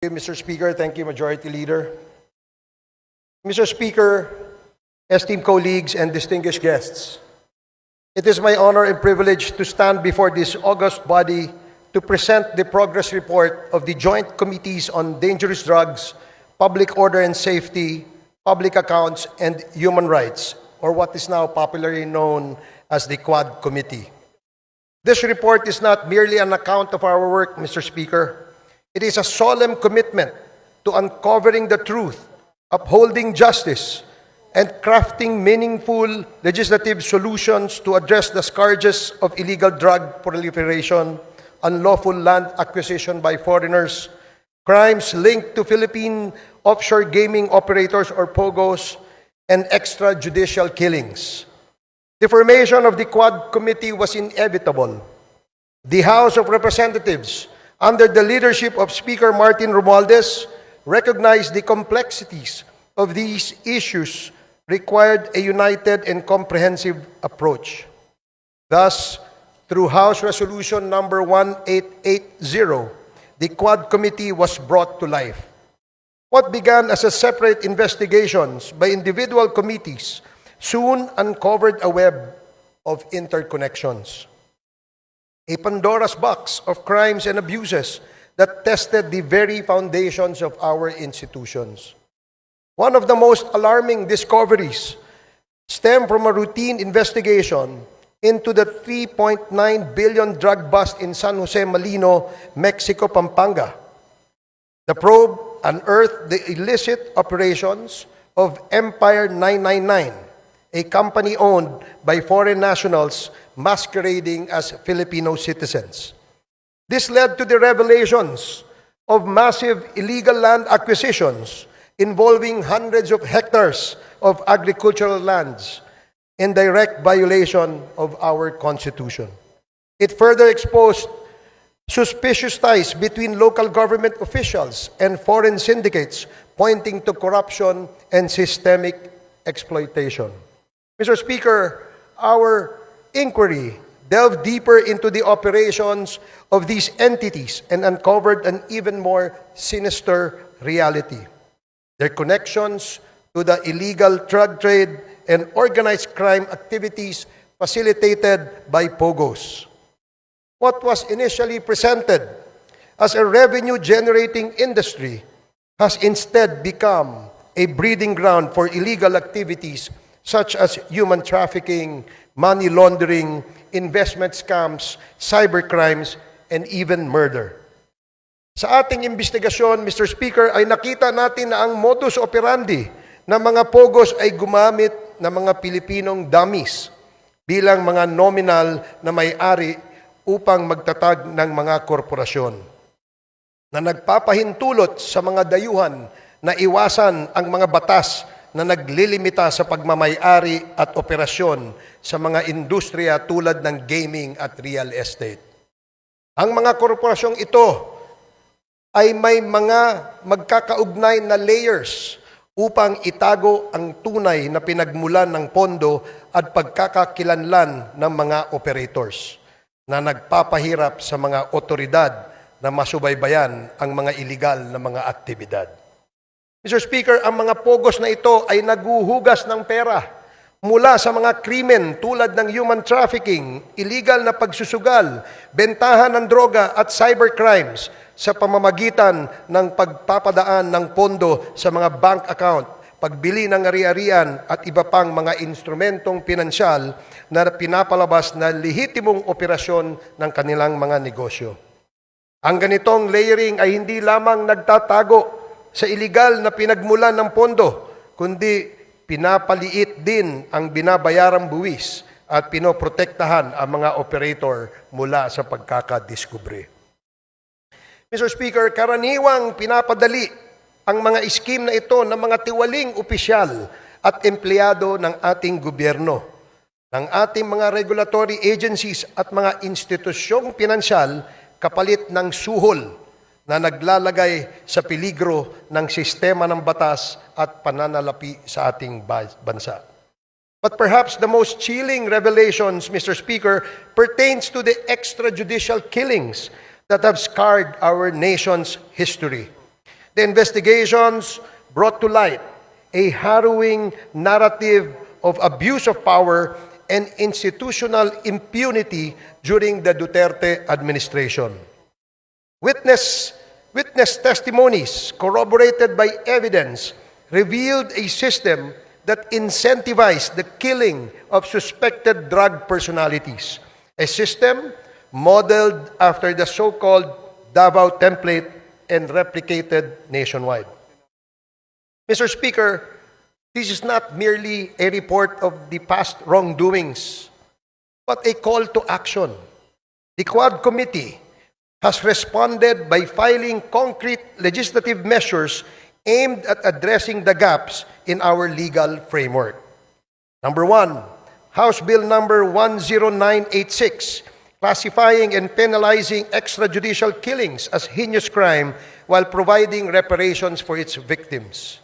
you, Mr. Speaker. Thank you, Majority Leader. Mr. Speaker, esteemed colleagues and distinguished guests, it is my honor and privilege to stand before this august body to present the progress report of the Joint Committees on Dangerous Drugs, Public Order and Safety, Public Accounts, and Human Rights, or what is now popularly known as the Quad Committee. This report is not merely an account of our work, Mr. Speaker. It is a solemn commitment to uncovering the truth, upholding justice, and crafting meaningful legislative solutions to address the scourges of illegal drug proliferation, unlawful land acquisition by foreigners, crimes linked to Philippine offshore gaming operators or POGOs, and extrajudicial killings. The formation of the Quad Committee was inevitable. The House of Representatives, under the leadership of Speaker Martin Romualdez, recognized the complexities of these issues required a united and comprehensive approach. Thus, through House Resolution number 1880, the Quad Committee was brought to life. What began as a separate investigations by individual committees soon uncovered a web of interconnections, a Pandora's box of crimes and abuses that tested the very foundations of our institutions. One of the most alarming discoveries stemmed from a routine investigation into the 3.9 billion drug bust in San Jose Malino, Mexico, Pampanga. The probe unearthed the illicit operations of Empire 999, a company owned by foreign nationals masquerading as Filipino citizens. This led to the revelations of massive illegal land acquisitions involving hundreds of hectares of agricultural lands in direct violation of our Constitution. It further exposed suspicious ties between local government officials and foreign syndicates, pointing to corruption and systemic exploitation. Mr. Speaker, our inquiry delved deeper into the operations of these entities and uncovered an even more sinister reality. Their connections to the illegal drug trade and organized crime activities facilitated by POGOs. What was initially presented as a revenue-generating industry has instead become a breeding ground for illegal activities such as human trafficking, money laundering, investment scams, cybercrimes, and even murder. Sa ating investigasyon, Mr. Speaker, ay nakita natin na ang modus operandi ng mga POGOs ay gumamit ng mga Pilipinong dummies bilang mga nominal na may-ari upang magtatag ng mga korporasyon na nagpapahintulot sa mga dayuhan na iwasan ang mga batas na naglilimita sa pagmamay-ari at operasyon sa mga industriya tulad ng gaming at real estate. Ang mga korporasyong ito ay may mga magkakaugnay na layers upang itago ang tunay na pinagmulan ng pondo at pagkakakilanlan ng mga operators na nagpapahirap sa mga otoridad na masubaybayan ang mga iligal na mga aktibidad. Mr. Speaker, ang mga POGOs na ito ay naguhugas ng pera mula sa mga krimen tulad ng human trafficking, illegal na pagsusugal, bentahan ng droga at cybercrimes sa pamamagitan ng pagpapadaan ng pondo sa mga bank account, pagbili ng ari-arian at iba pang mga instrumentong pinansyal na pinapalabas na lehitimong operasyon ng kanilang mga negosyo. Ang ganitong layering ay hindi lamang nagtatago sa iligal na pinagmulan ng pondo, kundi pinapaliit din ang binabayarang buwis at pinoprotektahan ang mga operator mula sa pagkakadiskubre. Mr. Speaker, karaniwang pinapadali ang mga scheme na ito ng mga tiwaling opisyal at empleyado ng ating gobyerno, ng ating mga regulatory agencies at mga institusyong pinansyal kapalit ng suhol na naglalagay sa peligro ng sistema ng batas at pananalapi sa ating bansa. But perhaps the most chilling revelations, Mr. Speaker, pertains to the extrajudicial killings that have scarred our nation's history. The investigations brought to light a harrowing narrative of abuse of power and institutional impunity during the Duterte administration. Witness testimonies corroborated by evidence revealed a system that incentivized the killing of suspected drug personalities, a system modeled after the so-called Davao template and replicated nationwide. Mr. Speaker, this is not merely a report of the past wrongdoings, but a call to action. The Quad Committee has responded by filing concrete legislative measures aimed at addressing the gaps in our legal framework. Number one, House Bill number 10986, classifying and penalizing extrajudicial killings as heinous crime while providing reparations for its victims.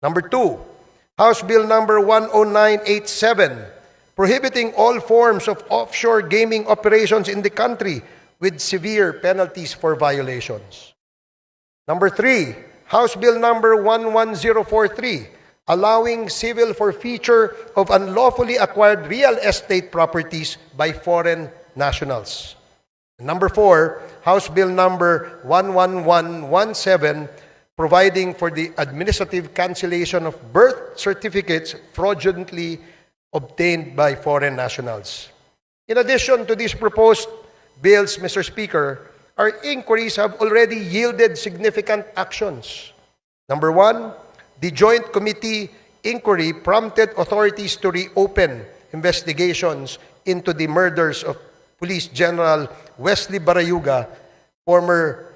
Number two, House Bill number 10987, prohibiting all forms of offshore gaming operations in the country with severe penalties for violations. Number three, House Bill number 11043, allowing civil forfeiture of unlawfully acquired real estate properties by foreign nationals. Number four, House Bill number 11117, providing for the administrative cancellation of birth certificates fraudulently obtained by foreign nationals. In addition to these proposed bills, Mr. Speaker, our inquiries have already yielded significant actions. Number one, the Joint Committee inquiry prompted authorities to reopen investigations into the murders of Police General Wesley Barayuga, former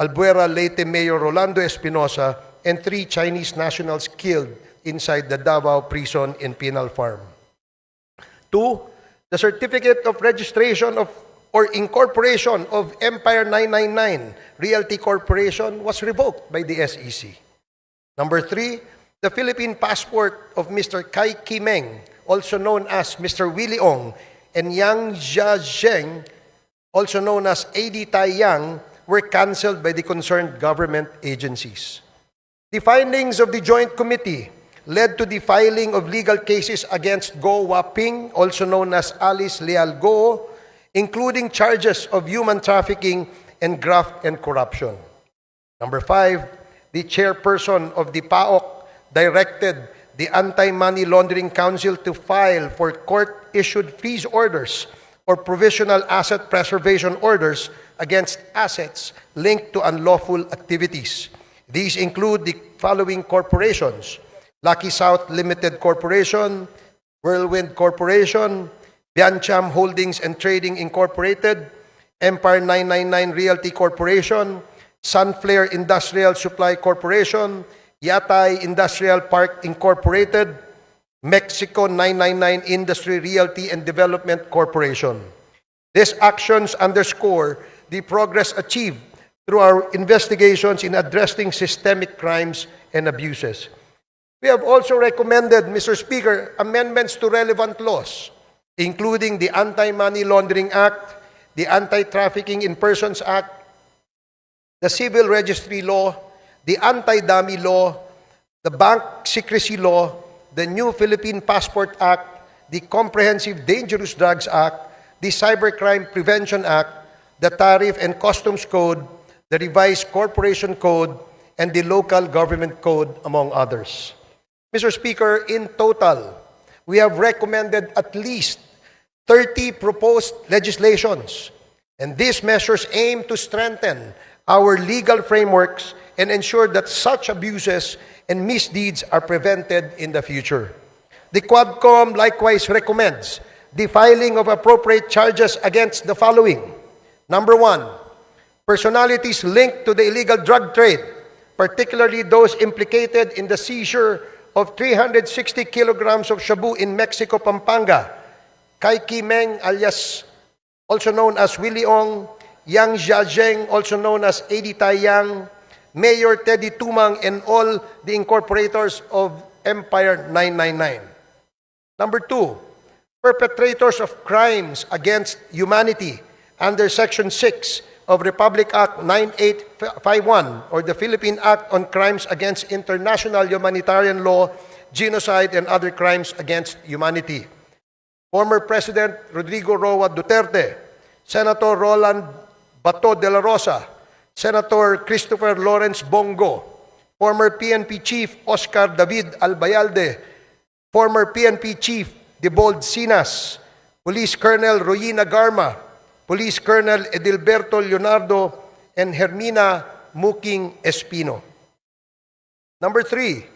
Albuera Leyte Mayor Rolando Espinosa, and 3 Chinese nationals killed inside the Davao prison in Penal Farm. Two, the certificate of registration of or incorporation of Empire 999 Realty Corporation was revoked by the SEC. Number three, the Philippine passport of Mr. Kai Kimeng, also known as Mr. Willie Ong, and Yang Jiazheng, also known as A.D. Tai Yang, were cancelled by the concerned government agencies. The findings of the Joint Committee led to the filing of legal cases against Go Waping, also known as Alice Leal Go, including charges of human trafficking and graft and corruption. Number five, the chairperson of the PAOK directed the Anti-Money Laundering Council to file for court-issued freeze orders or provisional asset preservation orders against assets linked to unlawful activities. These include the following corporations: Lucky South Limited Corporation, Whirlwind Corporation, Biancham Holdings and Trading Incorporated, Empire 999 Realty Corporation, Sunflare Industrial Supply Corporation, Yatay Industrial Park Incorporated, Mexico 999 Industry Realty and Development Corporation. These actions underscore the progress achieved through our investigations in addressing systemic crimes and abuses. We have also recommended, Mr. Speaker, amendments to relevant laws, including the Anti-Money Laundering Act, the Anti-Trafficking in Persons Act, the Civil Registry Law, the Anti-Dummy Law, the Bank Secrecy Law, the new Philippine Passport Act, the Comprehensive Dangerous Drugs Act, the Cybercrime Prevention Act, the Tariff and Customs Code, the Revised Corporation Code, and the Local Government Code, among others. Mr. Speaker, in total, we have recommended at least 30 proposed legislations, and these measures aim to strengthen our legal frameworks and ensure that such abuses and misdeeds are prevented in the future. The Quadcom likewise recommends the filing of appropriate charges against the following. Number one, personalities linked to the illegal drug trade, particularly those implicated in the seizure of 360 kilograms of shabu in Mexico, Pampanga. Kai Kimeng, alias also known as Willie Ong, Yang Jiazheng, also known as A.D. Tai Yang, Mayor Teddy Tumang, and all the incorporators of Empire 999. Number two, perpetrators of crimes against humanity under Section 6, of Republic Act 9851 or the Philippine Act on Crimes Against International Humanitarian Law, Genocide, and Other Crimes Against Humanity. Former President Rodrigo Roa Duterte, Senator Roland Bato de la Rosa, Senator Christopher Lawrence Bongo, former PNP Chief Oscar David Albayalde, former PNP Chief Debold Sinas, Police Colonel Royina Garma, Police Colonel Edilberto Leonardo, and Hermina Muking Espino. Number 3,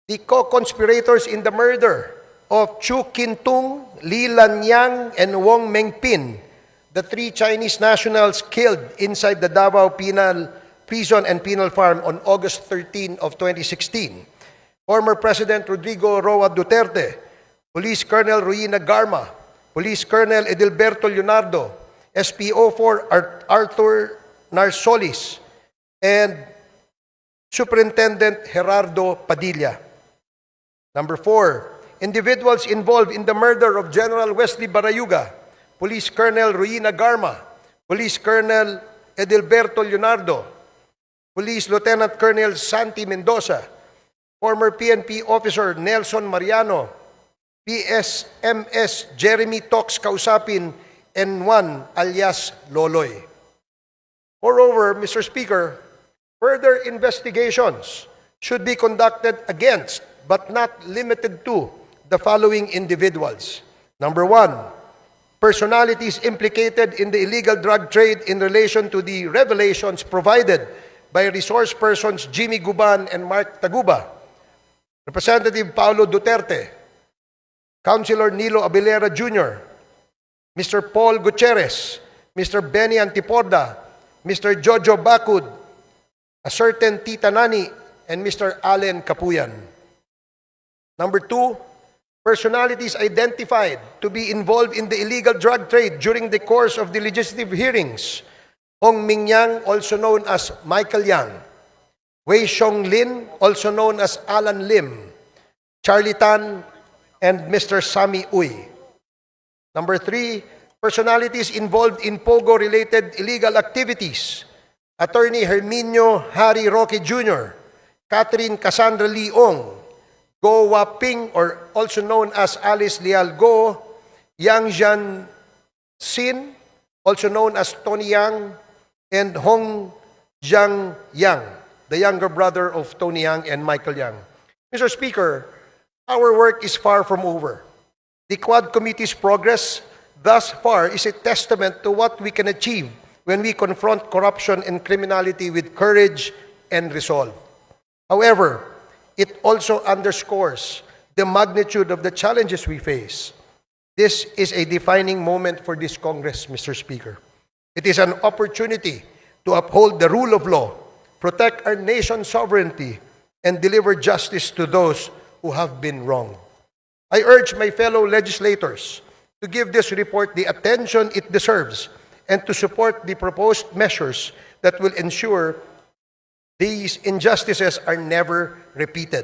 the co-conspirators in the murder of Chu Kintung, Li Lanyang, and Wong Mengpin, the 3 Chinese nationals killed inside the Davao Penal Prison and Penal Farm on August 13 of 2016. Former President Rodrigo Roa Duterte, Police Colonel Royina Garma, Police Colonel Edilberto Leonardo, SPO4 Arthur Narsolis, and Superintendent Gerardo Padilla. Number 4, individuals involved in the murder of General Wesley Barayuga, Police Colonel Royina Garma, Police Colonel Edilberto Leonardo, Police Lieutenant Colonel Santi Mendoza, former PNP Officer Nelson Mariano, PSMS Jeremy Tox Kausapin, and 1 alias Loloy. Moreover, Mr. Speaker, further investigations should be conducted against, but not limited to, the following individuals. Number 1, personalities implicated in the illegal drug trade in relation to the revelations provided by resource persons Jimmy Guban and Mark Taguba, Representative Paulo Duterte, Councilor Nilo Abilera Jr., Mr. Paul Gutierrez, Mr. Benny Antiporda, Mr. Jojo Bacud, a certain Tita Nani, and Mr. Allen Capuyan. Number 2, personalities identified to be involved in the illegal drug trade during the course of the legislative hearings: Hong Ming Yang, also known as Michael Yang; Wei Xiong Lin, also known as Alan Lim; Charlie Tan, and Mr. Sammy Uy. Number 3, personalities involved in POGO-related illegal activities: Attorney Herminio Harry Roque Jr., Catherine Cassandra Leong, Go Waping, or also known as Alice Leal Go, Yang Jian Sin, also known as Tony Yang, and Hong Jiang Yang, the younger brother of Tony Yang and Michael Yang. Mr. Speaker, our work is far from over. The Quad Committee's progress thus far is a testament to what we can achieve when we confront corruption and criminality with courage and resolve. However, it also underscores the magnitude of the challenges we face. This is a defining moment for this Congress, Mr. Speaker. It is an opportunity to uphold the rule of law, protect our nation's sovereignty, and deliver justice to those who have been wronged. I urge my fellow legislators to give this report the attention it deserves and to support the proposed measures that will ensure these injustices are never repeated.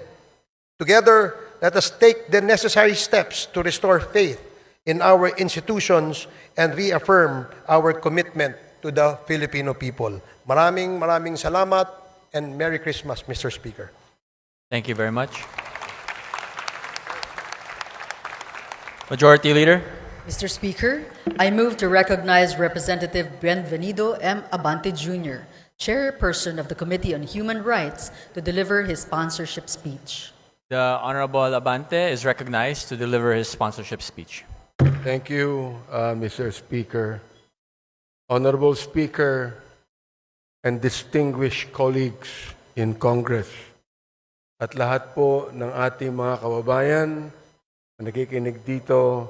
Together, let us take the necessary steps to restore faith in our institutions and reaffirm our commitment to the Filipino people. Maraming salamat and Merry Christmas, Mr. Speaker. Thank you very much. Majority Leader. Mr. Speaker, I move to recognize Representative Bienvenido M. Abante Jr., Chairperson of the Committee on Human Rights, to deliver his sponsorship speech. The Honorable Abante is recognized to deliver his sponsorship speech. Thank you, Mr. Speaker. Honorable Speaker and distinguished colleagues in Congress, at lahat po ng ating mga kababayan na nakikinig dito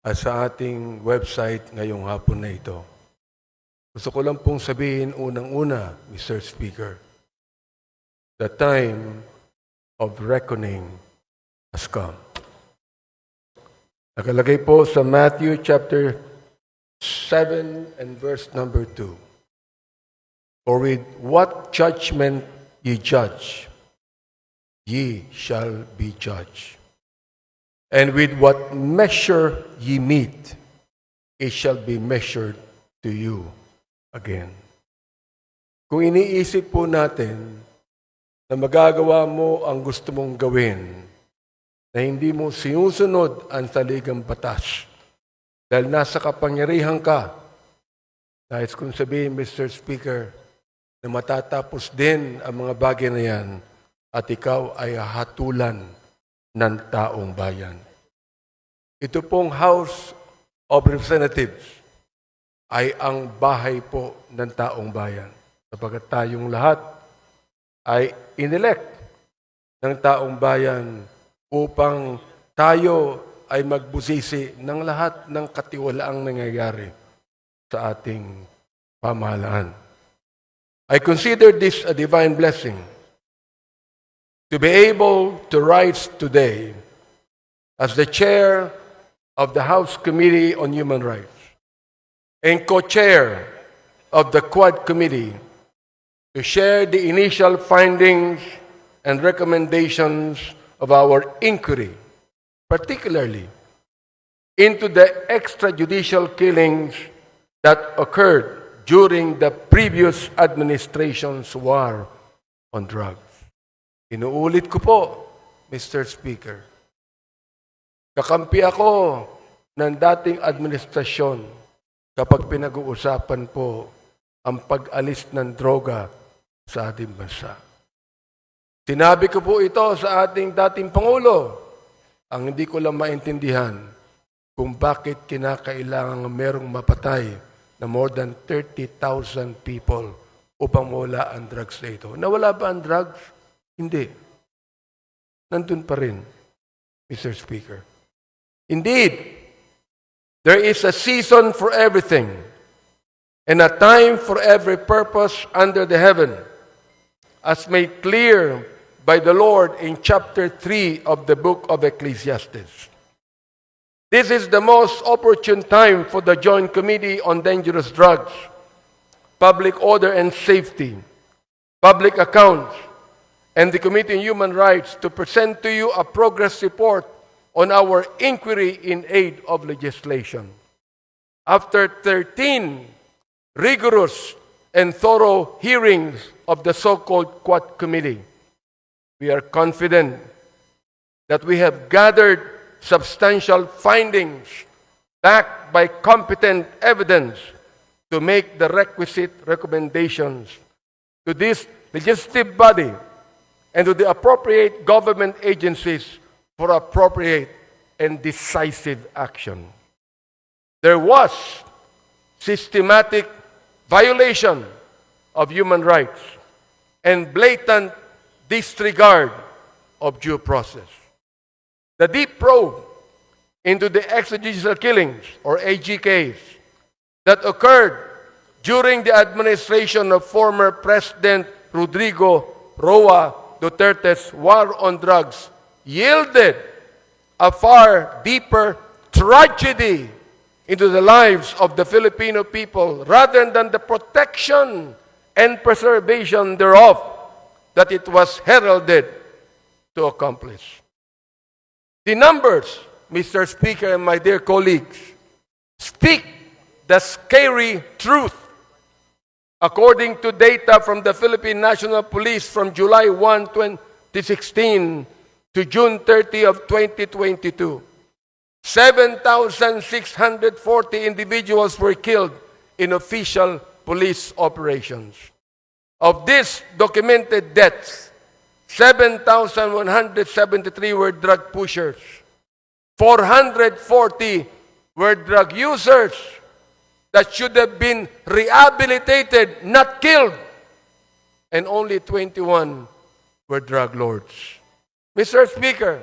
at sa ating website ngayong hapon na ito. Gusto ko lang pong sabihin unang-una, Mr. Speaker, the time of reckoning has come. Nakalagay po sa Matthew chapter 7 and verse number 2. For with what judgment ye judge, ye shall be judged. And with what measure ye meet, it shall be measured to you again. kung iniisip po natin na magagawa mo ang gusto mong gawin, na hindi mo sinusunod ang saligang batas, dahil nasa kapangyarihan ka, nais kong sabihin, Mr. Speaker, na matatapos din ang mga bagay na yan at ikaw ay hatulan ng taong bayan. Ito pong House of Representatives ay ang bahay po ng taong bayan. Sapagkat tayong lahat ay inelect ng taong bayan upang tayo ay magbusisi ng lahat ng katiwalaang nangyayari sa ating pamahalaan. I consider this a divine blessing to be able to rise today as the chair of the House Committee on Human Rights and co-chair of the Quad Committee to share the initial findings and recommendations of our inquiry, particularly into the extrajudicial killings that occurred during the previous administration's war on drugs. Inuulit ko po, Mr. Speaker, kakampi ako ng dating administrasyon kapag pinag-uusapan po ang pag-alis ng droga sa ating bansa. Sinabi ko po ito sa ating dating Pangulo, ang hindi ko lang maintindihan kung bakit kinakailangan merong mapatay na more than 30,000 people upang mawala ang drugs na ito. Nawala ba ang drugs? Hindi. Nandun pa rin, Mr. Speaker. Indeed, there is a season for everything and a time for every purpose under the heaven, as made clear by the Lord in chapter 3 of the book of Ecclesiastes. This is the most opportune time for the Joint Committee on Dangerous Drugs, Public Order and Safety, Public Accounts, and the Committee on Human Rights to present to you a progress report on our inquiry in aid of legislation. After 13 rigorous and thorough hearings of the so-called Quad Committee, we are confident that we have gathered substantial findings backed by competent evidence to make the requisite recommendations to this legislative body and to the appropriate government agencies for appropriate and decisive action. There was systematic violation of human rights and blatant disregard of due process. The deep probe into the extrajudicial killings, or AGKs, that occurred during the administration of former President Rodrigo Roa Duterte's war on drugs yielded a far deeper tragedy into the lives of the Filipino people rather than the protection and preservation thereof that it was heralded to accomplish. The numbers, Mr. Speaker and my dear colleagues, speak the scary truth. According to data from the Philippine National Police from July 1, 2016 to June 30 of 2022, 7,640 individuals were killed in official police operations. Of these documented deaths, 7,173 were drug pushers, 440 were drug users that should have been rehabilitated, not killed, and only 21 were drug lords. Mr. Speaker,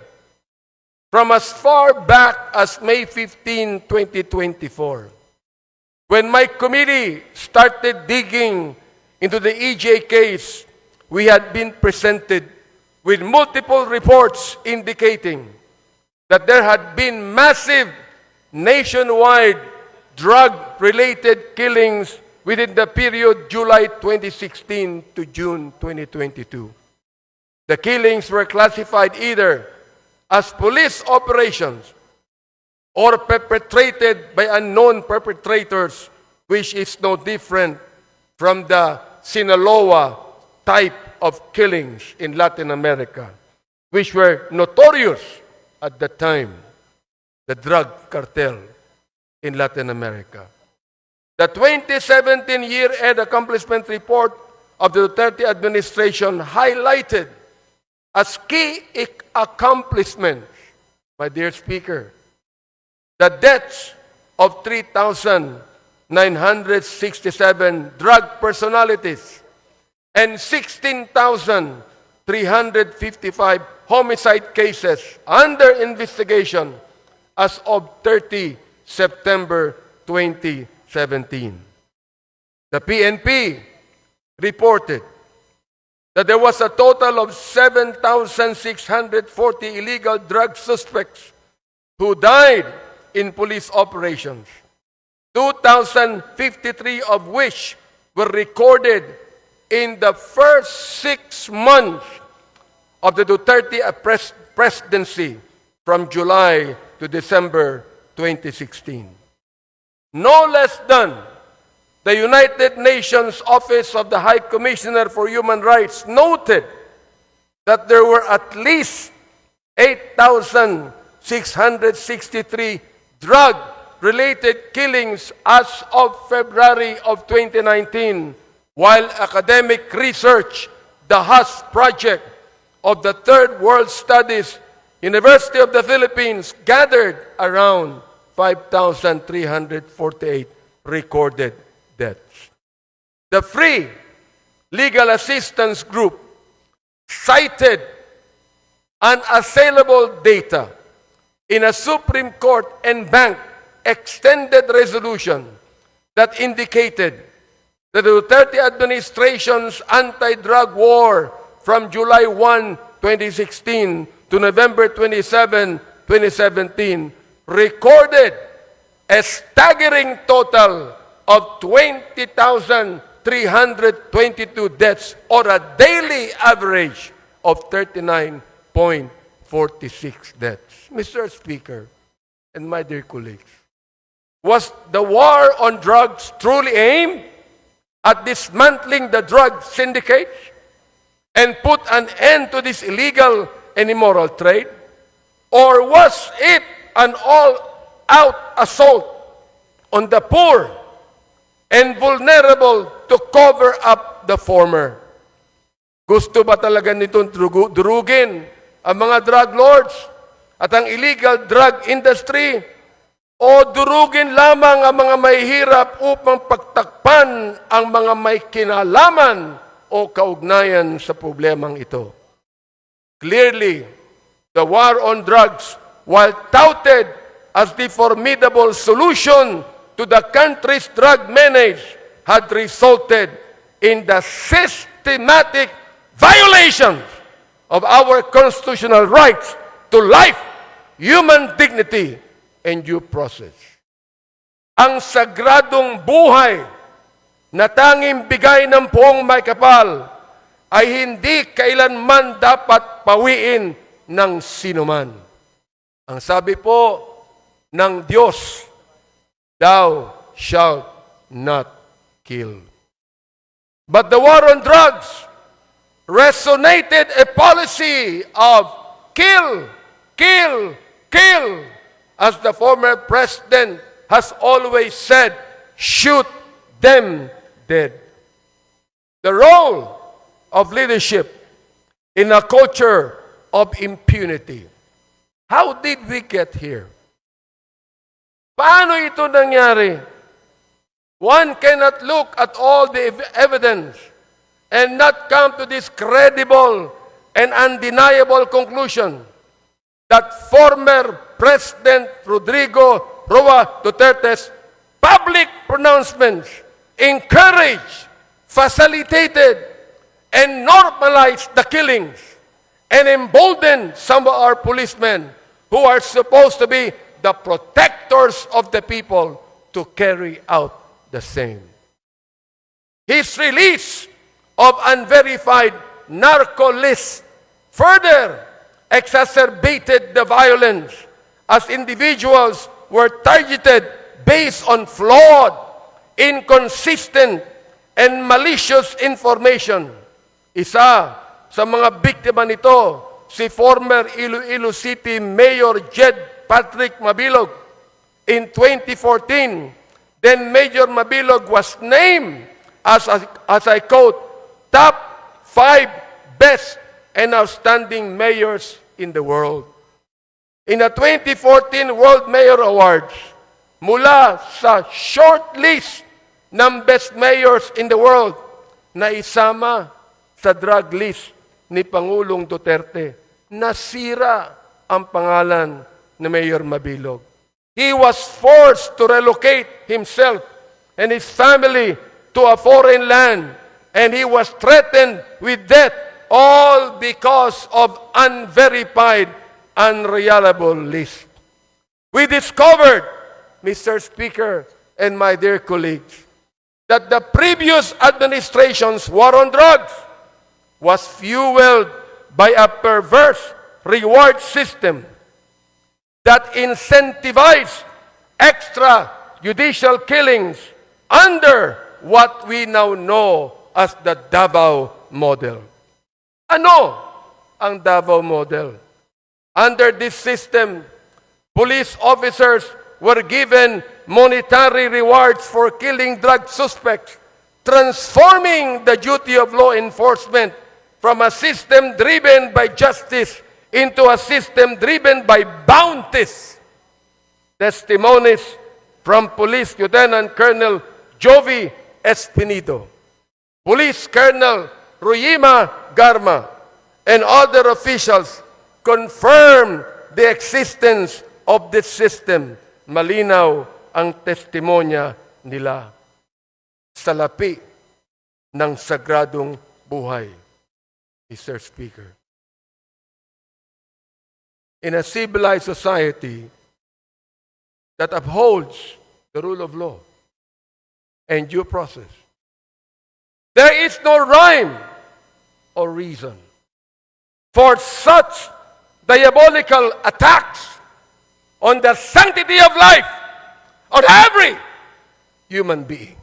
from as far back as May 15, 2024, when my committee started digging into the EJ case, we had been presented with multiple reports indicating that there had been massive nationwide drug-related killings within the period July 2016 to June 2022. The killings were classified either as police operations or perpetrated by unknown perpetrators, which is no different from the Sinaloa type of killings in Latin America, which were notorious at the time, the drug cartel in Latin America. The 2017 year-end accomplishment report of the Duterte administration highlighted as key accomplishments, my dear Speaker, the deaths of 3,967 drug personalities and 16,355 homicide cases under investigation as of 30 September 2017. The PNP reported that there was a total of 7,640 illegal drug suspects who died in police operations, 2,053 of which were recorded in the first 6 months of the Duterte presidency from July to December 2016. No less than the United Nations Office of the High Commissioner for Human Rights noted that there were at least 8,663 drug-related killings as of February of 2019, while academic research, the HUS project of the Third World Studies, University of the Philippines, gathered around 5,348 recorded deaths. The Free Legal Assistance Group cited unassailable data in a Supreme Court and Bank extended resolution that indicated that the Duterte administration's anti-drug war from July 1, 2016 to November 27, 2017 recorded a staggering total of 20,322 deaths, or a daily average of 39.46 deaths. Mr. Speaker, and my dear colleagues, was the war on drugs truly aimed at dismantling the drug syndicates and put an end to this illegal and immoral trade? Or was it an all-out assault on the poor and vulnerable to cover up the former? Gusto ba talaga nitong durugin ang mga drug lords at ang illegal drug industry? O durugin lamang ang mga mahihirap upang pagtakpan ang mga may kinalaman o kaugnayan sa problemang ito? Clearly, the war on drugs, while touted as the formidable solution to the country's drug menace, had resulted in the systematic violations of our constitutional rights to life, human dignity, and due process. Ang sagradong buhay na tanging bigay ng poong may kapal ay hindi kailanman dapat pawiin ng sinuman. Ang sabi po ng Diyos, "Thou shalt not kill." But the war on drugs resonated a policy of kill, kill, kill. As the former president has always said, shoot them dead. The role of leadership in a culture of impunity. How did we get here? Paano ito nangyari? One cannot look at all the evidence and not come to this credible and undeniable conclusion that former President Rodrigo Roa Duterte's public pronouncements encouraged, facilitated, and normalized the killings and emboldened some of our policemen who are supposed to be the protectors of the people to carry out the same. His release of unverified narco lists further exacerbated the violence as individuals were targeted based on flawed, inconsistent, and malicious information. Isa sa mga biktima nito, si former Iloilo City Mayor Jed Patrick Mabilog. In 2014, then Mayor Mabilog was named as I quote, top 5 best and outstanding mayors in the world. In the 2014 World Mayor Awards, mula sa short list ng best mayors in the world na isama sa drug list ni Pangulong Duterte, nasira ang pangalan ni Mayor Mabilog. He was forced to relocate himself and his family to a foreign land, and he was threatened with death, all because of unverified, unreliable list. We discovered, Mr. Speaker and my dear colleagues, that the previous administration's war on drugs was fueled by a perverse reward system that incentivized extrajudicial killings under what we now know as the Davao model. Ano ang Davao model? Under this system, police officers were given monetary rewards for killing drug suspects, transforming the duty of law enforcement from a system driven by justice into a system driven by bounties. Testimonies from Police Lieutenant Colonel Jovi Espinido, Police Colonel Ruyima Garma, and other officials confirm the existence of this system. Malinaw ang testimonya nila. Salapi ng sagradong buhay, Mr. Speaker. In a civilized society that upholds the rule of law and due process, there is no rhyme or reason for such diabolical attacks on the sanctity of life of every human being.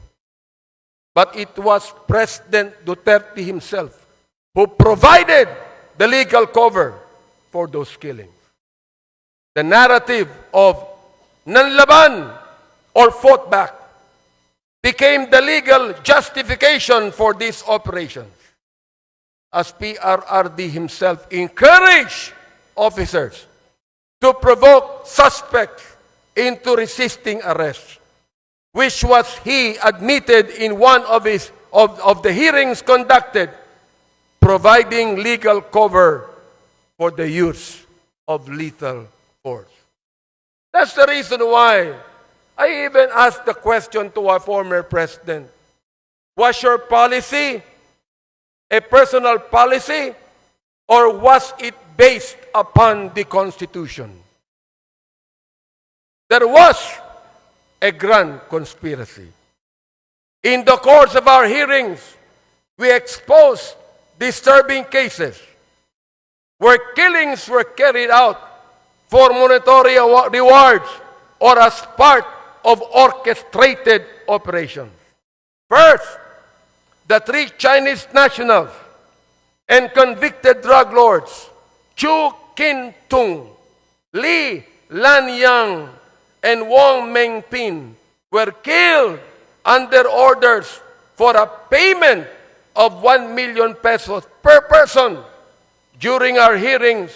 But it was President Duterte himself who provided the legal cover for those killings. The narrative of nanlaban or fought back became the legal justification for these operations, as PRRD himself encouraged officers to provoke suspects into resisting arrest, which was he admitted in one of the hearings conducted, providing legal cover for the use of lethal force. That's the reason why I even asked the question to our former president, was your policy a personal policy, or was it based upon the Constitution? There was a grand conspiracy. In the course of our hearings, we exposed disturbing cases where killings were carried out for monetary rewards or as part of orchestrated operations. First, the 3 Chinese nationals and convicted drug lords, Chu Kin-tung, Li Lanyang, and Wong Mengpin, were killed under orders for a payment of 1 million pesos per person. During our hearings,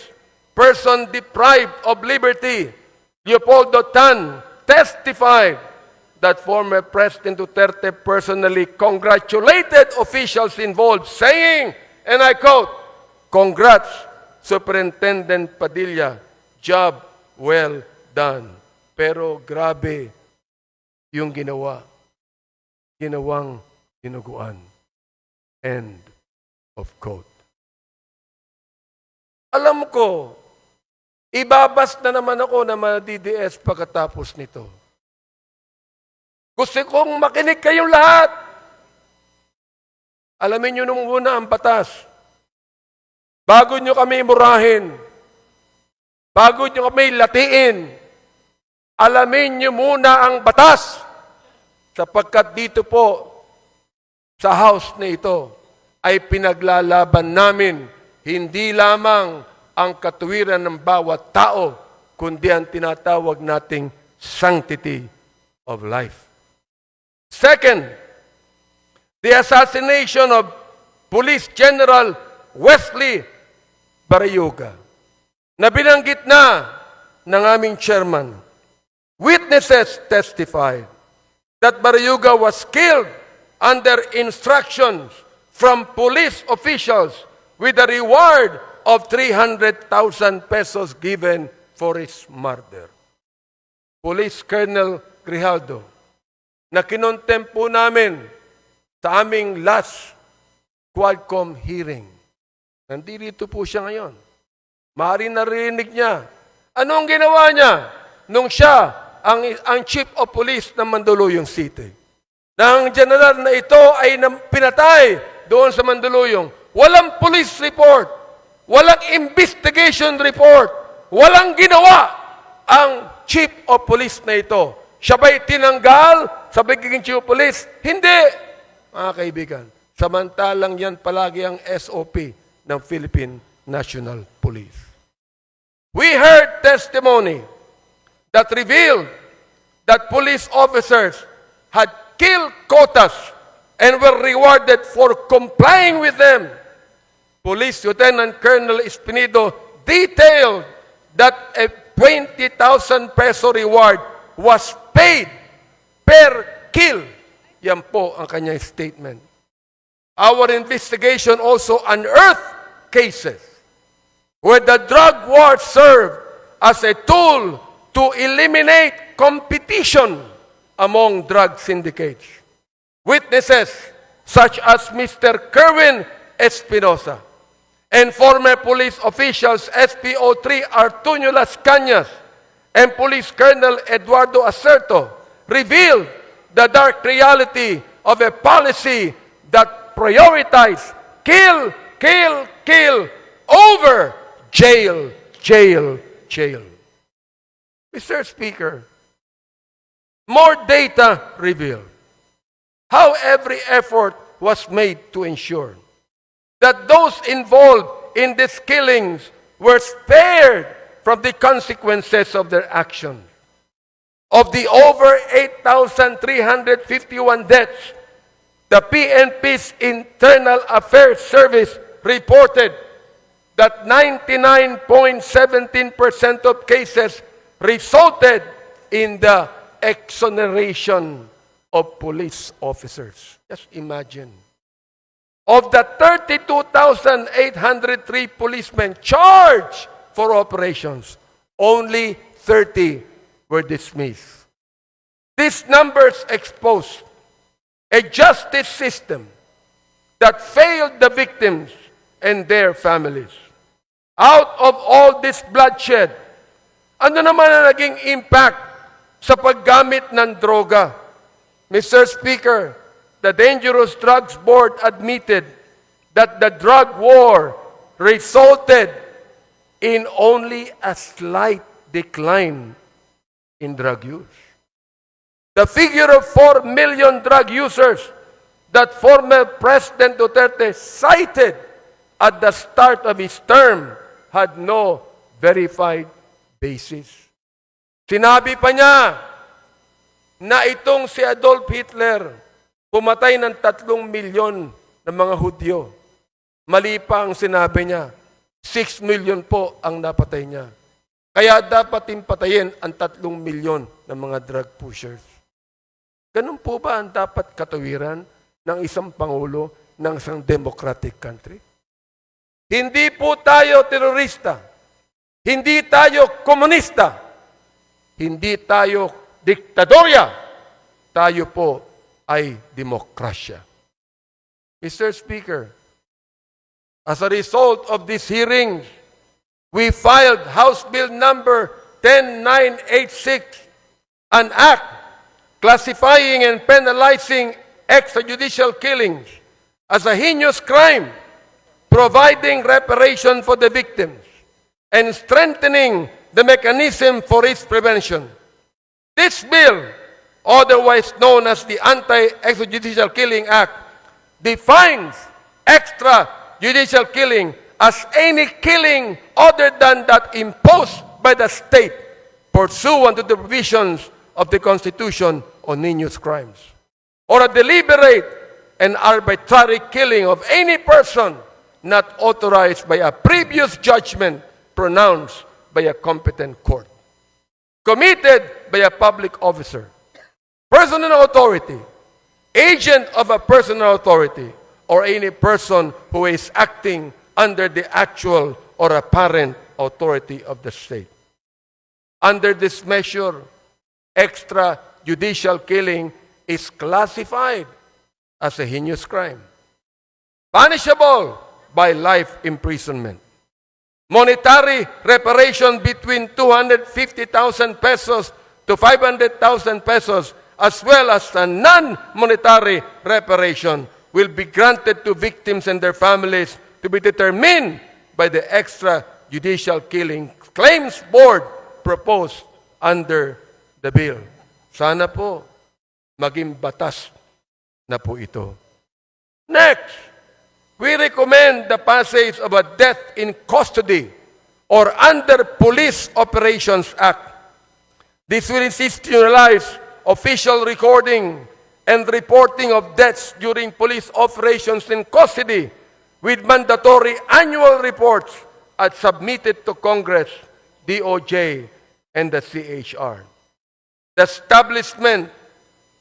person deprived of liberty, Leopoldo Tan, testified that former President Duterte personally congratulated officials involved, saying, and I quote, "Congrats, Superintendent Padilla, job well done." Pero grabe yung ginawang dinuguan. End of quote. Alam ko, ibabas na naman ako na ma-DDS pagkatapos nito. Gusto kong makinig kayong lahat. Alamin nyo nung una ang batas. Bago nyo kami murahin, bago nyo kami latiin, alamin nyo muna ang batas. Sapagkat dito po, sa House na ito ay pinaglalaban namin hindi lamang ang katuwiran ng bawat tao, kundi ang tinatawag nating sanctity of life. Second, the assassination of Police General Wesley Barayuga, na binanggit na ng aming chairman. Witnesses testified that Barayuga was killed under instructions from police officials with a reward of 300,000 pesos given for his murder. Police Colonel Grijaldo, na kinontempo namin sa aming last Quadcom hearing. Nandito po siya ngayon. Maaari narinig niya. Ano ang ginawa niya nung siya ang Chief of Police ng Mandaluyong City? Nang general na ito ay pinatay doon sa Mandaluyong. Walang police report. Walang investigation report. Walang ginawa ang Chief of Police na ito. Siya ba'y tinanggal sa pagiging Chief of Police? Hindi, mga kaibigan. Samantalang yan palagi ang SOP ng Philippine National Police. We heard testimony that revealed that police officers had killed quotas and were rewarded for complying with them. Police Lieutenant Colonel Espinido detailed that a 20,000 peso reward was paid per kill. Yan po ang kanyang statement. Our investigation also unearthed cases where the drug war served as a tool to eliminate competition among drug syndicates. Witnesses such as Mr. Kerwin Espinosa and former police officials SPO3 Artunio Las Cañas and Police Colonel Eduardo Acerto revealed the dark reality of a policy that prioritized kill, kill, kill over jail, jail, jail. Mr. Speaker, more data revealed how every effort was made to ensure that those involved in these killings were spared from the consequences of their actions. Of the over 8,351 deaths, the PNP's Internal Affairs Service reported that 99.17% of cases resulted in the exoneration of police officers. Just imagine. Of the 32,803 policemen charged for operations, only 30 were dismissed. These numbers expose a justice system that failed the victims and their families. Out of all this bloodshed, ano naman ang naging impact sa paggamit ng droga? Mr. Speaker, the Dangerous Drugs Board admitted that the drug war resulted in only a slight decline in drug use. The figure of 4 million drug users that former President Duterte cited at the start of his term had no verified basis. Sinabi pa niya na itong si Adolf Hitler pumatay ng 3 milyon ng mga Hudyo. Mali pa ang sinabi niya. 6 million po ang napatay niya. Kaya dapat patayin ang 3 milyon ng mga drug pushers. Ganun po ba ang dapat katuwiran ng isang pangulo ng isang democratic country? Hindi po tayo terorista. Hindi tayo komunista. Hindi tayo diktadorya. Tayo po ay demokrasya. Mr. Speaker, as a result of these hearings, we filed House Bill number 10986, an act classifying and penalizing extrajudicial killings as a heinous crime, providing reparation for the victims, and strengthening the mechanism for its prevention. This bill, otherwise known as the Anti-Extrajudicial Killing Act, defines extrajudicial killing as any killing other than that imposed by the state pursuant to the provisions of the Constitution on heinous crimes, or a deliberate and arbitrary killing of any person not authorized by a previous judgment pronounced by a competent court, committed by a public officer, personal authority, agent of a personal authority, or any person who is acting under the actual or apparent authority of the state. Under this measure, extrajudicial killing is classified as a heinous crime, punishable by life imprisonment. Monetary reparation between 250,000 pesos to 500,000 pesos, as well as a non-monetary reparation, will be granted to victims and their families to be determined by the extrajudicial killing claims board proposed under the bill. Sana po maging batas na po ito. Next, we recommend the passage of a death in custody or under Police Operations Act. This will institutionalize official recording and reporting of deaths during police operations in custody with mandatory annual reports as submitted to Congress, DOJ, and the CHR. The establishment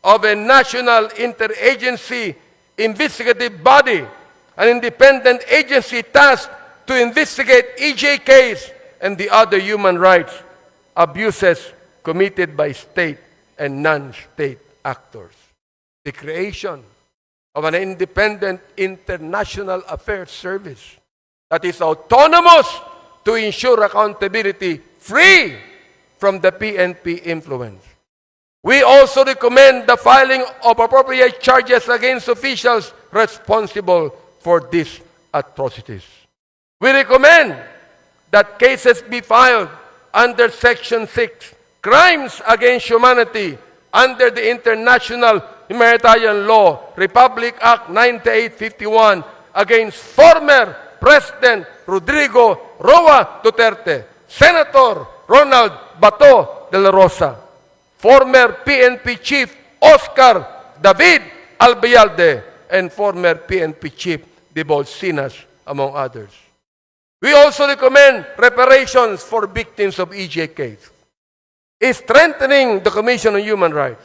of a national interagency investigative body, an independent agency tasked to investigate EJKs and the other human rights abuses committed by state and non-state actors. The creation of an independent international affairs service that is autonomous to ensure accountability free from the PNP influence. We also recommend the filing of appropriate charges against officials responsible for these atrocities. We recommend that cases be filed under Section 6, Crimes Against Humanity, under the International Humanitarian Law, Republic Act 9851, against former President Rodrigo Roa Duterte, Senator Ronald Bato de la Rosa, former PNP Chief Oscar David Albayalde, and former PNP Chief De Bolsinas, among others. We also recommend reparations for victims of EJKs, strengthening the Commission on Human Rights,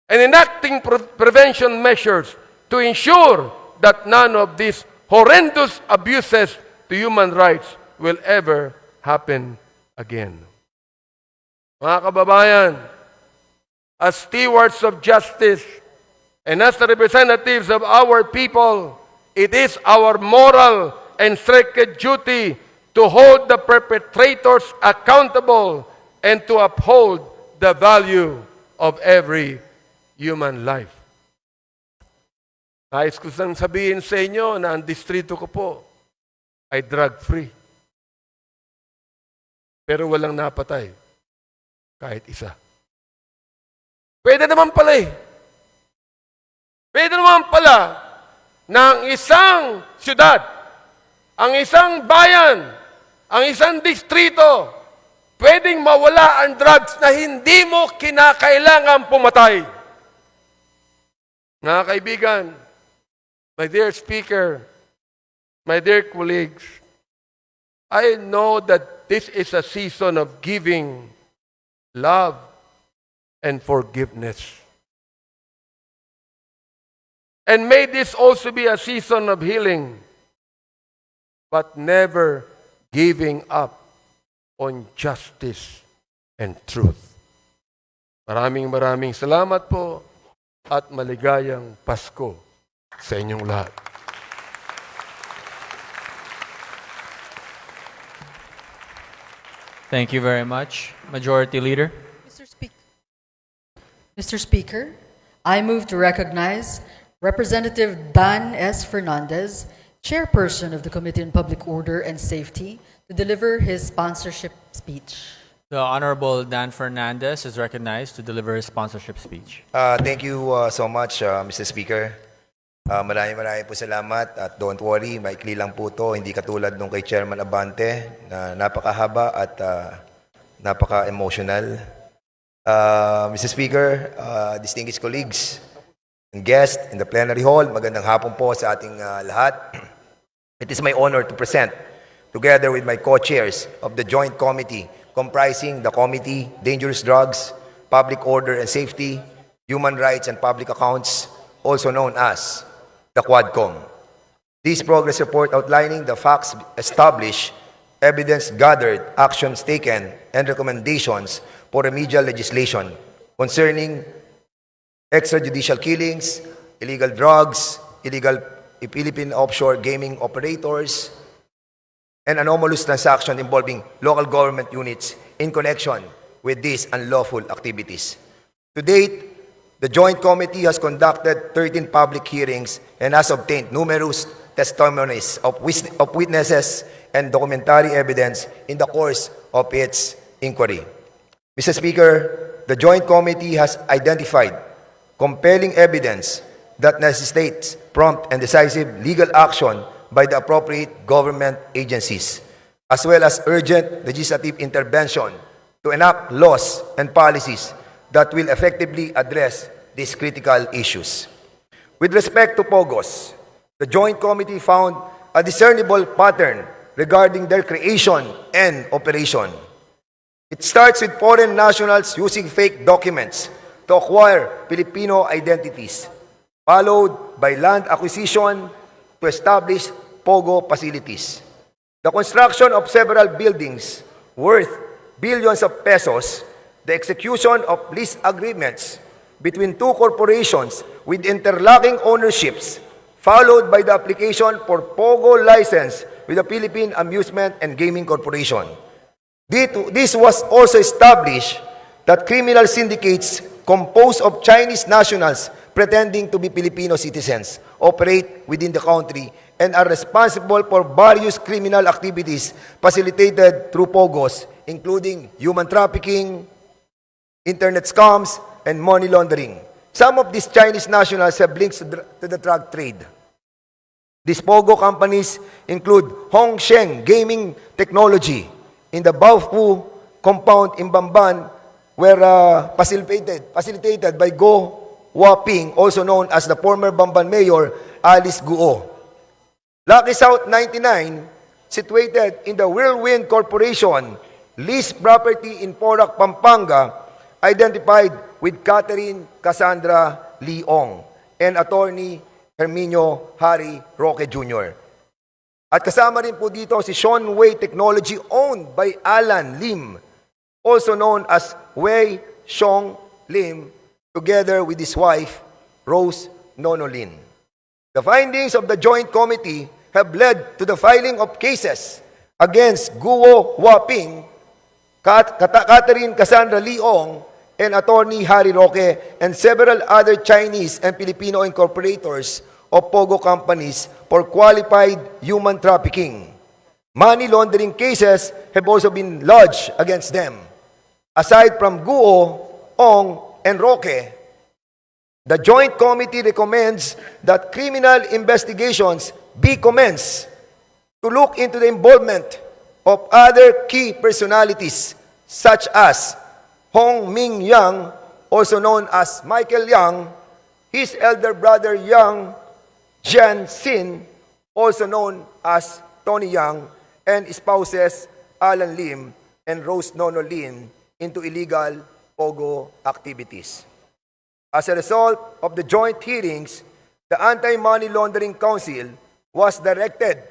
and enacting prevention measures to ensure that none of these horrendous abuses to human rights will ever happen again. Mga kababayan, as stewards of justice and as the representatives of our people, it is our moral and sacred duty to hold the perpetrators accountable and to uphold the value of every human life. Nais ko sang sabihin sa inyo na ang distrito ko po ay drug-free. Pero walang napatay. Kahit isa. Pwede naman pala eh. Pwede naman pala na ang isang syudad, ang isang bayan, ang isang distrito, pwedeng mawala ang drugs na hindi mo kinakailangan pumatay. Mga kaibigan, my dear speaker, my dear colleagues, I know that this is a season of giving, love, and forgiveness. And may this also be a season of healing, but never giving up on justice and truth. Maraming salamat po at maligayang Pasko sa inyong lahat. Thank you very much, Majority Leader. Mr. Speaker, I move to recognize Representative Dan S. Fernandez, Chairperson of the Committee on Public Order and Safety, to deliver his sponsorship speech. The Honorable Dan Fernandez is recognized to deliver his sponsorship speech. Thank you so much, Mr. Speaker. Maraming po salamat at don't worry, maikli lang po to, hindi katulad nung kay Chairman Abante na napakahaba at napaka-emotional. Mr. Speaker, distinguished colleagues and guests in the plenary hall, magandang hapon po sa ating lahat. It is my honor to present, together with my co-chairs of the Joint Committee comprising the Committee, Dangerous Drugs, Public Order and Safety, Human Rights and Public Accounts, also known as the Quadcom. This progress report outlining the facts established, evidence gathered, actions taken, and recommendations for remedial legislation concerning extrajudicial killings, illegal drugs, illegal Philippine offshore gaming operators, and anomalous transactions involving local government units in connection with these unlawful activities. To date, the Joint Committee has conducted 13 public hearings and has obtained numerous testimonies of witnesses and documentary evidence in the course of its inquiry. Mr. Speaker, the Joint Committee has identified compelling evidence that necessitates prompt and decisive legal action by the appropriate government agencies, as well as urgent legislative intervention to enact laws and policies that will effectively address these critical issues. With respect to POGOs, the Joint Committee found a discernible pattern regarding their creation and operation. It starts with foreign nationals using fake documents to acquire Filipino identities, followed by land acquisition to establish POGO facilities. The construction of several buildings worth billions of pesos, the execution of lease agreements between two corporations with interlocking ownerships, followed by the application for POGO license with the Philippine Amusement and Gaming Corporation. This was also established that criminal syndicates composed of Chinese nationals pretending to be Filipino citizens operate within the country and are responsible for various criminal activities facilitated through POGOs, including human trafficking, internet scams, and money laundering. Some of these Chinese nationals have links to the drug trade. These POGO companies include Hongsheng Gaming Technology in the Baofu compound in Bamban, where facilitated by Go Waping, also known as the former Bamban Mayor Alice Guo. Lucky South 99, situated in the Whirlwind Corporation, leased property in Porac, Pampanga, identified with Catherine Cassandra Leong and Attorney Herminio Harry Roque Jr. At kasama rin po dito si Sean Wei Technology owned by Alan Lim, also known as Wei Xiong Lim, together with his wife, Rose Nono Lin. The findings of the Joint Committee have led to the filing of cases against Guo Waping, Catherine Cassandra Leong, and Attorney Harry Roque, and several other Chinese and Filipino incorporators of POGO companies for qualified human trafficking. Money laundering cases have also been lodged against them. Aside from Guo, Ong, and Roque, the Joint Committee recommends that criminal investigations be commenced to look into the involvement of other key personalities such as Hong Ming Yang, also known as Michael Yang, his elder brother Yang Jianxin, also known as Tony Yang, and spouses Alan Lim and Rose Nono Lin into illegal POGO activities. As a result of the joint hearings, the Anti-Money Laundering Council was directed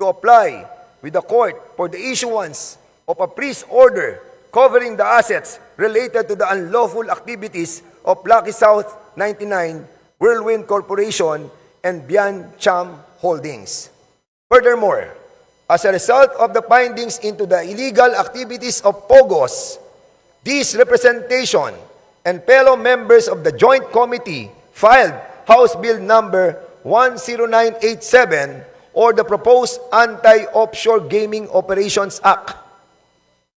to apply with the court for the issuance of a freeze order covering the assets related to the unlawful activities of Lucky South 99, Whirlwind Corporation, and Bian Cham Holdings. Furthermore, as a result of the findings into the illegal activities of POGOs, this representation and fellow members of the Joint Committee filed House Bill number 10987, or the proposed Anti-Offshore Gaming Operations Act.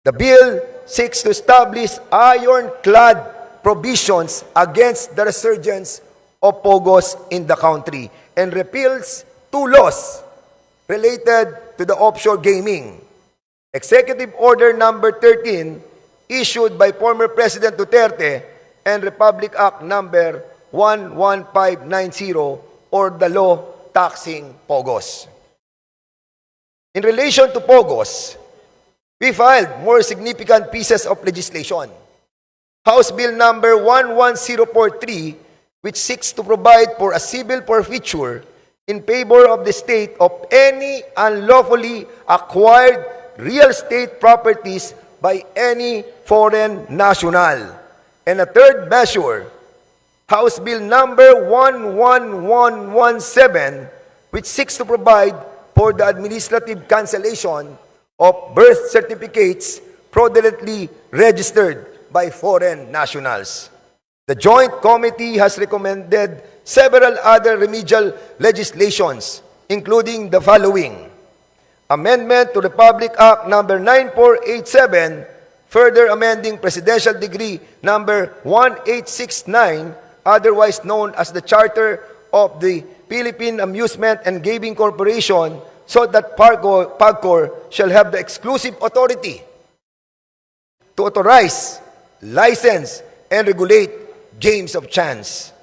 The bill seeks to establish ironclad provisions against the resurgence of POGOs in the country and repeals 2 laws related to the offshore gaming. Executive Order Number 13, issued by former President Duterte, and Republic Act Number 11590, or the law taxing POGOs. In relation to POGOs, we filed more significant pieces of legislation. House Bill Number 11043, which seeks to provide for a civil forfeiture in favor of the state of any unlawfully acquired real estate properties by any foreign national. And a third measure, House Bill Number 11117, which seeks to provide for the administrative cancellation of birth certificates fraudulently registered by foreign nationals. The Joint Committee has recommended several other remedial legislations, including the following: Amendment to Republic Act Number 9487, further amending Presidential Decree Number 1869, otherwise known as the Charter of the Philippine Amusement and Gaming Corporation, so that PAGCOR shall have the exclusive authority to authorize, license, and regulate games of chance.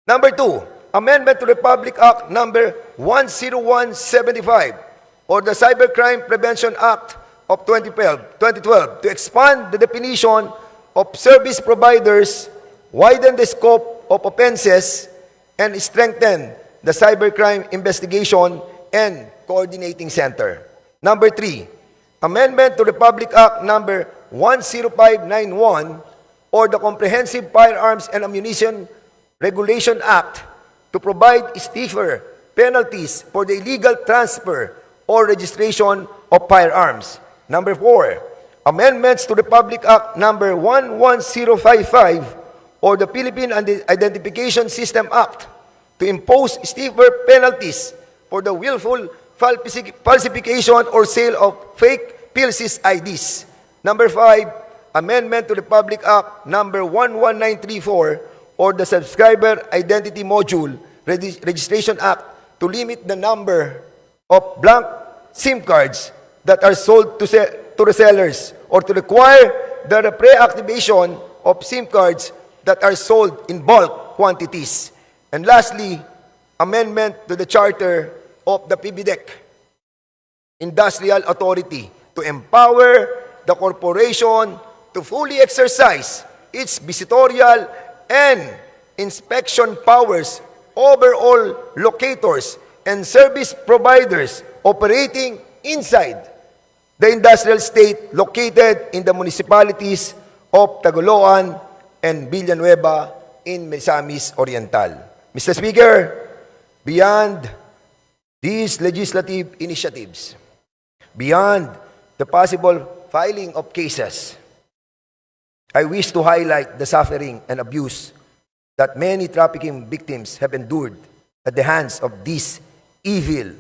Number 2, Amendment to Republic Act Number 10175, or the Cybercrime Prevention Act of 2012 to expand the definition of service providers, widen the scope of offenses, and strengthen the cybercrime investigation and coordinating center. Number 3, Amendment to Republic Act Number 10591, or the Comprehensive Firearms and Ammunition Regulation Act, to provide stiffer penalties for the illegal transfer or registration of firearms. Number 4, amendments to Republic Act Number 11055, or the Philippine Identification System Act, to impose stiffer penalties for the willful falsification or sale of fake PhilSys IDs. Number 5, amendment to Republic Act Number 11934, or the Subscriber Identity Module Registration Act, to limit the number of blank SIM cards that are sold to resellers, or to require the pre-activation of SIM cards that are sold in bulk quantities. And lastly, amendment to the Charter of the PBDEC Industrial Authority to empower the corporation to fully exercise its visitorial and inspection powers over all locators and service providers operating inside the industrial state located in the municipalities of Tagoloan and Villanueva in Misamis Oriental. Mr. Speaker, beyond these legislative initiatives, beyond the possible filing of cases, I wish to highlight the suffering and abuse that many trafficking victims have endured at the hands of these evil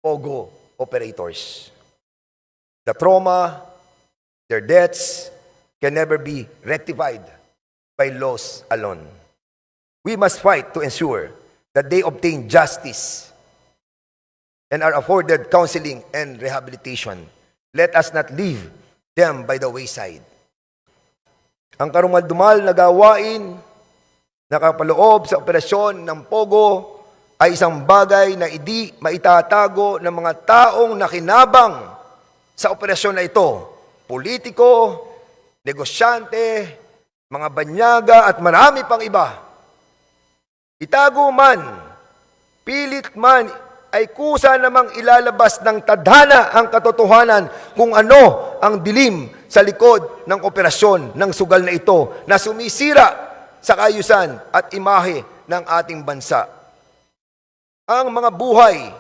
POGO operators. The trauma, their deaths, can never be rectified by laws alone. We must fight to ensure that they obtain justice and are afforded counseling and rehabilitation. Let us not leave them by the wayside. Ang karumaldumal na gawain na kapaloob sa operasyon ng POGO ay isang bagay na hindi maitatago ng mga taong nakinabang sa operasyon na ito. Politiko, negosyante, mga banyaga at marami pang iba. Itago man, pilit man, ay kusa namang ilalabas ng tadhana ang katotohanan kung ano ang dilim sa likod ng operasyon ng sugal na ito na sumisira sa kaayusan at imahe ng ating bansa. Ang mga buhay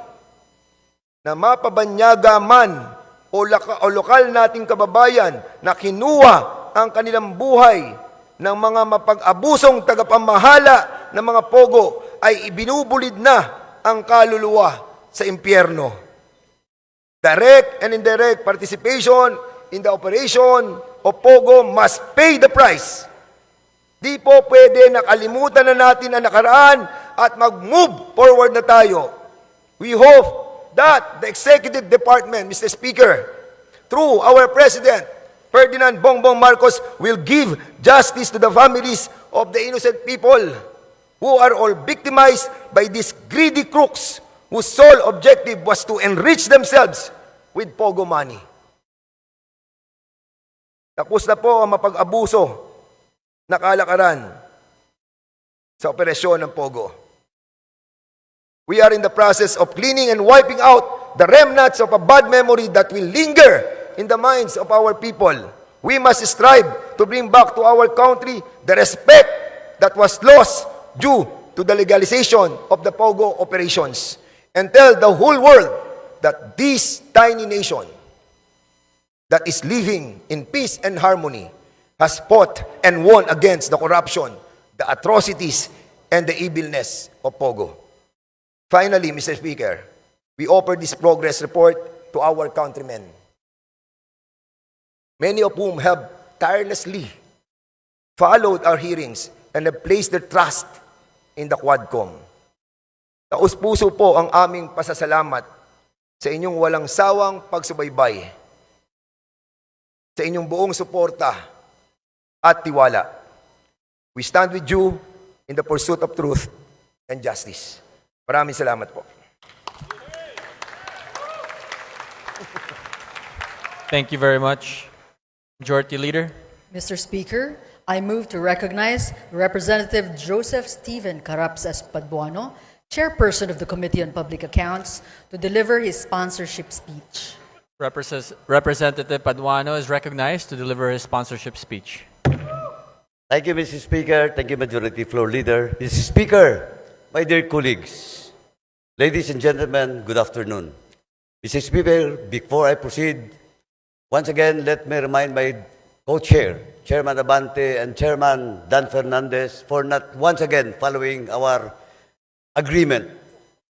na mapabanyaga man o lokal nating kababayan na kinuha ang kanilang buhay ng mga mapag-abusong tagapamahala ng mga POGO ay ibinubulid na ang kaluluwa sa impyerno. Direct and indirect participation in the operation of POGO must pay the price. Di po pwede nakalimutan na natin ang nakaraan at mag-move forward na tayo. We hope that the Executive Department, Mr. Speaker, through our President, Ferdinand Bongbong Marcos, will give justice to the families of the innocent people who are all victimized by these greedy crooks whose sole objective was to enrich themselves with pogo money. Tapos na po ang mapag-abuso na kalakaran sa operasyon ng pogo. We are in the process of cleaning and wiping out the remnants of a bad memory that will linger in the minds of our people. We must strive to bring back to our country the respect that was lost due to the legalization of the pogo operations, and tell the whole world that this tiny nation that is living in peace and harmony has fought and won against the corruption, the atrocities, and the evilness of pogo. Finally, Mr. Speaker, we offer this progress report to our countrymen, many of whom have tirelessly followed our hearings and have placed their trust in the Quadcom. Taus-puso po ang aming pasasalamat sa inyong walang sawang pagsubaybay, sa inyong buong suporta at tiwala. We stand with you in the pursuit of truth and justice. Maraming salamat po. Thank you very much. Majority Leader. Mr. Speaker, I move to recognize Representative Joseph Stephen Carapsas Paduano, Chairperson of the Committee on Public Accounts, to deliver his sponsorship speech. Representative Paduano is recognized to deliver his sponsorship speech. Thank you, Mr. Speaker. Thank you, Majority Floor Leader. Mr. Speaker, my dear colleagues, ladies and gentlemen, good afternoon. Mr. Speaker, before I proceed, once again, let me remind my co-chair, Chairman Abante and Chairman Dan Fernandez, for not once again following our agreement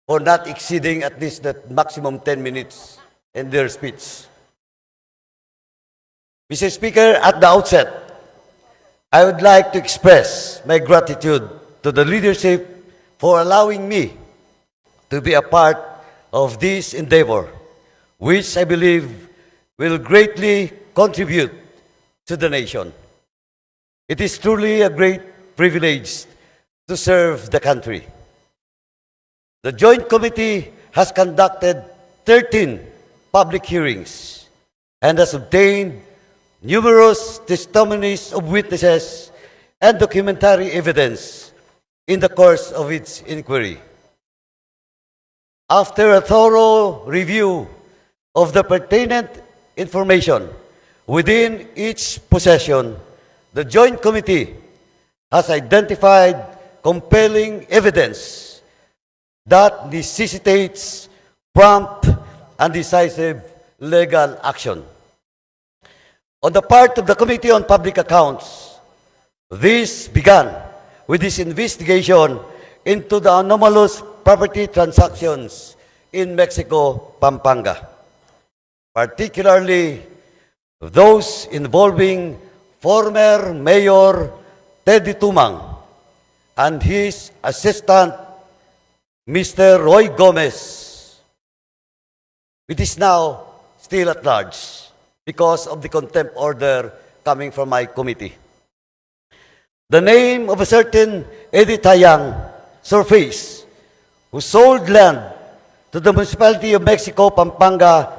for not exceeding at least the maximum 10 minutes in their speech. Mr. Speaker, at the outset, I would like to express my gratitude to the leadership for allowing me to be a part of this endeavor, which I believe will greatly contribute to the nation. It is truly a great privilege to serve the country. The Joint Committee has conducted 13 public hearings and has obtained numerous testimonies of witnesses and documentary evidence in the course of its inquiry. After a thorough review of the pertinent information within each possession, the Joint Committee has identified compelling evidence that necessitates prompt and decisive legal action. On the part of the Committee on Public Accounts, this began with this investigation into the anomalous property transactions in Mexico, Pampanga, particularly those involving former Mayor Teddy Tumang and his assistant, Mr. Roy Gomez. It is now still at large because of the contempt order coming from my committee. The name of a certain Edith Hayang surfaced, who sold land to the municipality of Mexico, Pampanga,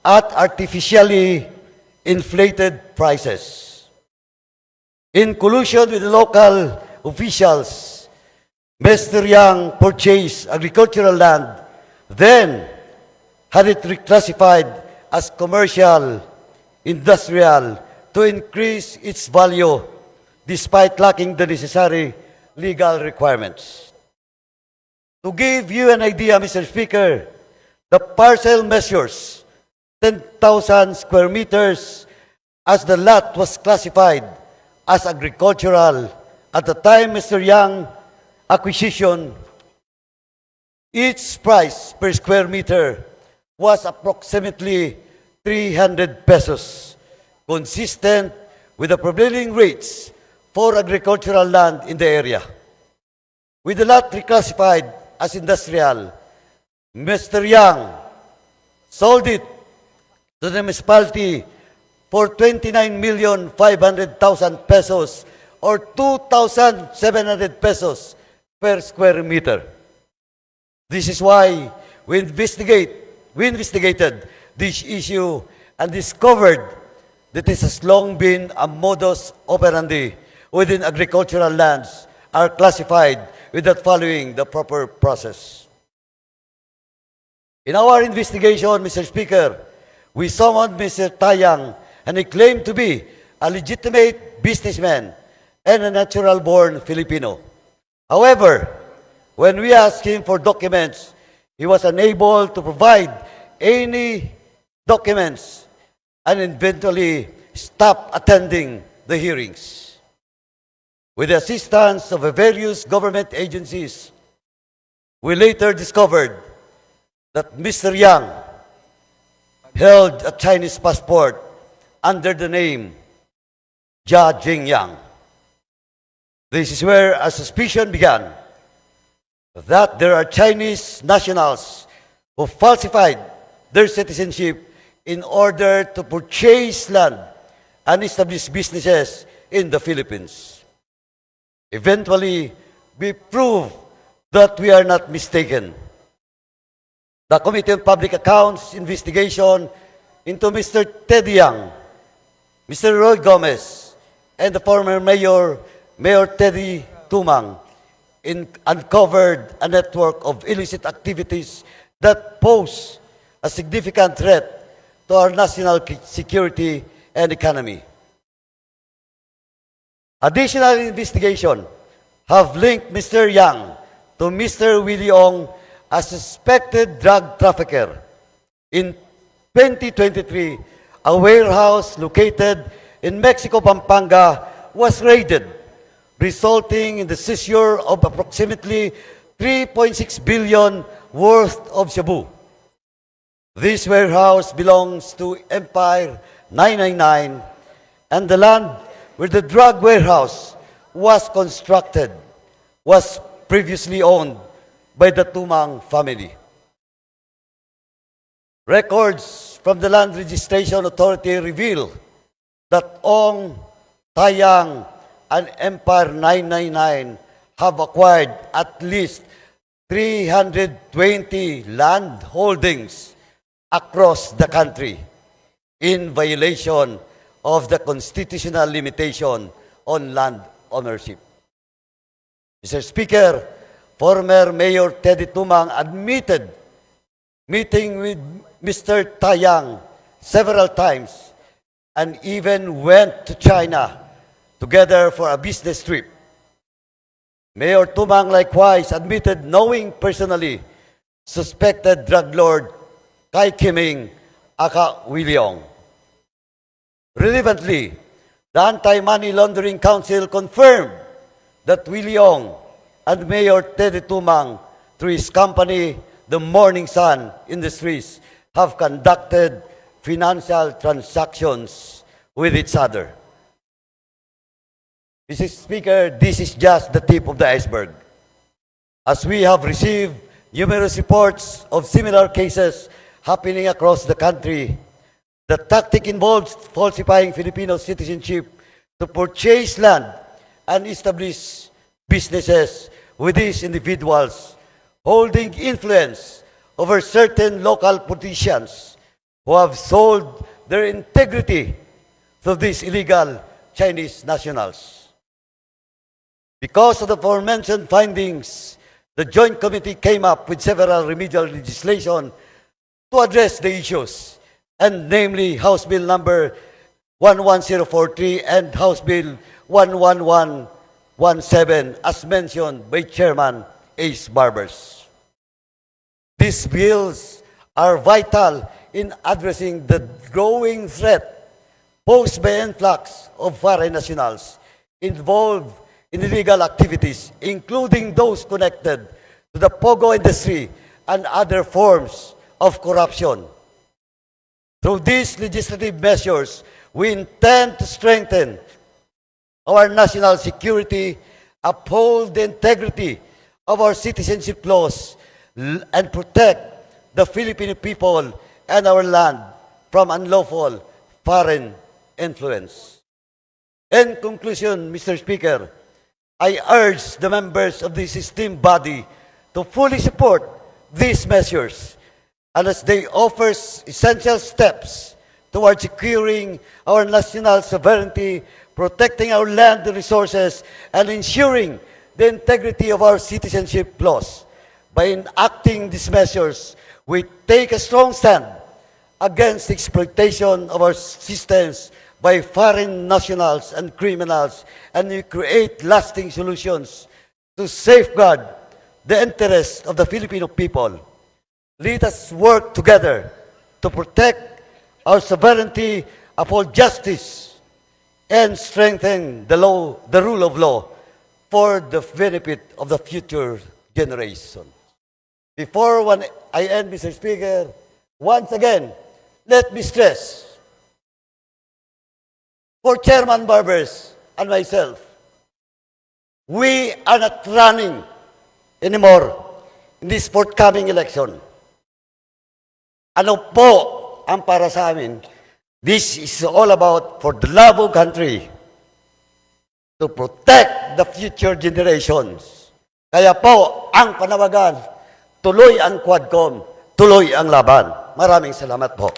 at artificially inflated prices. In collusion with the local officials, Mr. Yang purchased agricultural land, then had it reclassified as commercial, industrial, to increase its value despite lacking the necessary legal requirements. To give you an idea, Mr. Speaker, the parcel measures 10,000 square meters as the lot was classified as agricultural at the time Mr. Yang acquisition. Its price per square meter was approximately 300 pesos, consistent with the prevailing rates for agricultural land in the area. with the lot reclassified as industrial, Mr. Yang sold it to the municipality for 29,500,000 pesos or 2,700 pesos per square meter. This is why we investigated this issue and discovered that it has long been a modus operandi within agricultural lands are classified without following the proper process. In our investigation, Mr. Speaker, we summoned Mr. Tayang and he claimed to be a legitimate businessman and a natural-born Filipino. However, when we asked him for documents, he was unable to provide any documents and eventually stopped attending the hearings. With the assistance of various government agencies, we later discovered that Mr. Yang held a Chinese passport under the name Jia Jingyang. This is where a suspicion began that there are Chinese nationals who falsified their citizenship in order to purchase land and establish businesses in the Philippines. Eventually, we proved that we are not mistaken. The Committee on Public Accounts investigation into Mr. Teddy Yang, Mr. Roy Gomez, and the former Mayor Teddy Tumang uncovered a network of illicit activities that pose a significant threat to our national security and economy. Additional investigation have linked Mr. Yang to Mr. Willie Ong, a suspected drug trafficker. In 2023, a warehouse located in Mexico, Pampanga was raided, resulting in the seizure of approximately 3.6 billion worth of shabu. This warehouse belongs to Empire 999, and the land where the drug warehouse was constructed was previously owned by the Tumang family. Records from the Land Registration Authority reveal that Ong, Tayang, and Empire 999 have acquired at least 320 land holdings across the country in violation of the constitutional limitation on land ownership. Mr. Speaker, former Mayor Teddy Tumang admitted meeting with Mr. Tayang several times and even went to China together for a business trip. Mayor Tumang likewise admitted knowing personally suspected drug lord Kai Kiming aka Willie Ong. Relevantly, the Anti-Money Laundering Council confirmed that Willie Ong and Mayor Teddy Tumang, through his company, the Morning Sun Industries, have conducted financial transactions with each other. Mr. Speaker, this is just the tip of the iceberg. As we have received numerous reports of similar cases happening across the country, the tactic involves falsifying Filipino citizenship to purchase land and establish businesses with these individuals holding influence over certain local politicians who have sold their integrity to these illegal Chinese nationals. Because of the aforementioned findings, the Joint Committee came up with several remedial legislation to address the issues, and namely House Bill number 11043 and House Bill 11117, as mentioned by Chairman Ace Barbers. These bills are vital in addressing the growing threat posed by influx of foreign nationals involved in illegal activities, including those connected to the POGO industry and other forms of corruption. Through these legislative measures, we intend to strengthen our national security, uphold the integrity of our citizenship laws and protect the Filipino people and our land from unlawful foreign influence. In conclusion, Mr. Speaker, I urge the members of this esteemed body to fully support these measures, and as they offer essential steps towards securing our national sovereignty, protecting our land resources, and ensuring the integrity of our citizenship laws. By enacting these measures, we take a strong stand against exploitation of our systems by foreign nationals and criminals, and we create lasting solutions to safeguard the interests of the Filipino people. Let us work together to protect our sovereignty, uphold justice, and strengthen the rule of law for the benefit of the future generation. Before I end, Mr. Speaker, once again, let me stress, for Chairman Barbers and myself, we are not running anymore in this forthcoming election. Ano po ang para sa amin? This is all about for the love of country, to protect the future generations. Kaya po, ang panawagan, tuloy ang Quadcom, tuloy ang laban. Maraming salamat po.